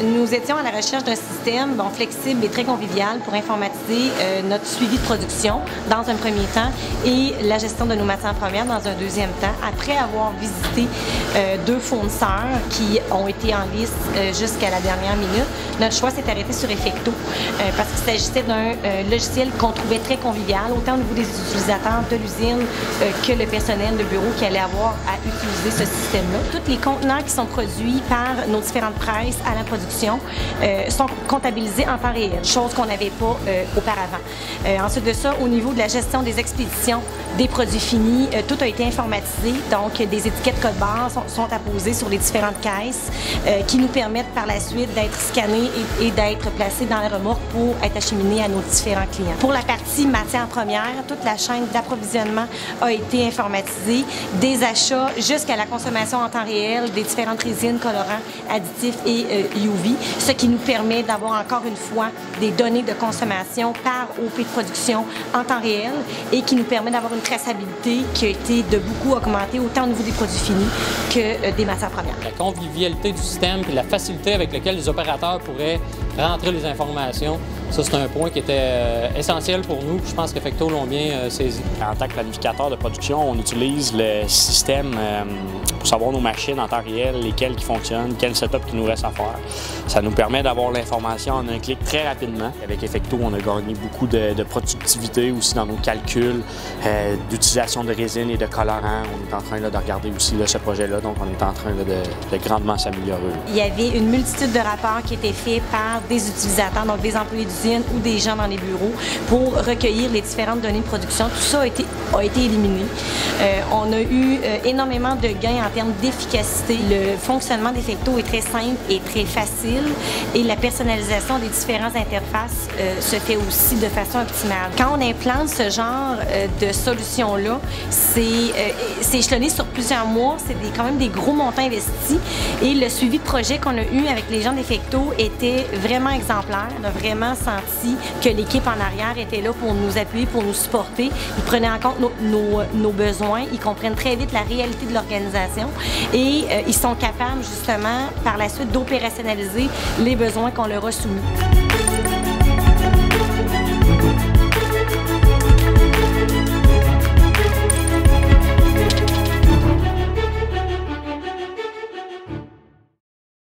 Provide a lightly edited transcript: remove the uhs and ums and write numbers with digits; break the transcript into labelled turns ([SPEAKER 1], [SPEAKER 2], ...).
[SPEAKER 1] Nous étions à la recherche d'un système flexible et très convivial pour informatiser notre suivi de production dans un premier temps et la gestion de nos matières premières dans un deuxième temps, après avoir visité deux fournisseurs qui ont été en liste jusqu'à la dernière minute. Notre choix s'est arrêté sur Effecto parce qu'il s'agissait d'un logiciel qu'on trouvait très convivial, autant au niveau des utilisateurs de l'usine que le personnel de bureau qui allait avoir à utiliser ce système-là. Tous les contenants qui sont produits par nos différentes presses à la production sont comptabilisés en temps réel, chose qu'on n'avait pas auparavant. Ensuite de ça, au niveau de la gestion des expéditions des produits finis, tout a été informatisé, donc des étiquettes code-barres sont apposées sur les différentes caisses qui nous permettent par la suite d'être scannés et d'être placés dans la remorque pour être acheminés à nos différents clients. Pour la partie matières premières, toute la chaîne d'approvisionnement a été informatisée, des achats jusqu'à la consommation en temps réel des différentes résines, colorants, additifs et UV, ce qui nous permet d'avoir encore une fois des données de consommation par OP de production en temps réel et qui nous permet d'avoir une traçabilité qui a été de beaucoup augmentée autant au niveau des produits finis que des matières premières.
[SPEAKER 2] La convivialité du système et la facilité avec laquelle les opérateurs pourraient rentrer les informations, ça c'est un point qui était essentiel pour nous. Je pense qu'Effecto l'ont bien saisi.
[SPEAKER 3] En tant que planificateur de production, on utilise le système pour savoir nos machines en temps réel, lesquelles qui fonctionnent, quel setup qui nous reste à faire. Ça nous permet d'avoir l'information en un clic très rapidement. Avec Effecto, on a gagné beaucoup de productivité aussi dans nos calculs, d'utilisation de résine et de colorants. On est en train de regarder aussi ce projet-là, donc on est en train de grandement s'améliorer.
[SPEAKER 1] Il y avait une multitude de rapports qui étaient faits par des utilisateurs, donc des employés d'usine ou des gens dans les bureaux, pour recueillir les différentes données de production. Tout ça a été éliminé. On a eu énormément de gains en termes d'efficacité. Le fonctionnement d'Effecto est très simple et très facile et la personnalisation des différentes interfaces se fait aussi de façon optimale. Quand on implante ce genre de solution-là, c'est échelonné sur plusieurs mois, c'est quand même des gros montants investis et le suivi de projet qu'on a eu avec les gens d'Effecto était vraiment exemplaire. On a vraiment senti que l'équipe en arrière était là pour nous appuyer, pour nous supporter. Ils prenaient en compte nos besoins, ils comprennent très vite la réalité de l'organisation et ils sont capables justement par la suite d'opérationnaliser les besoins qu'on leur a soumis.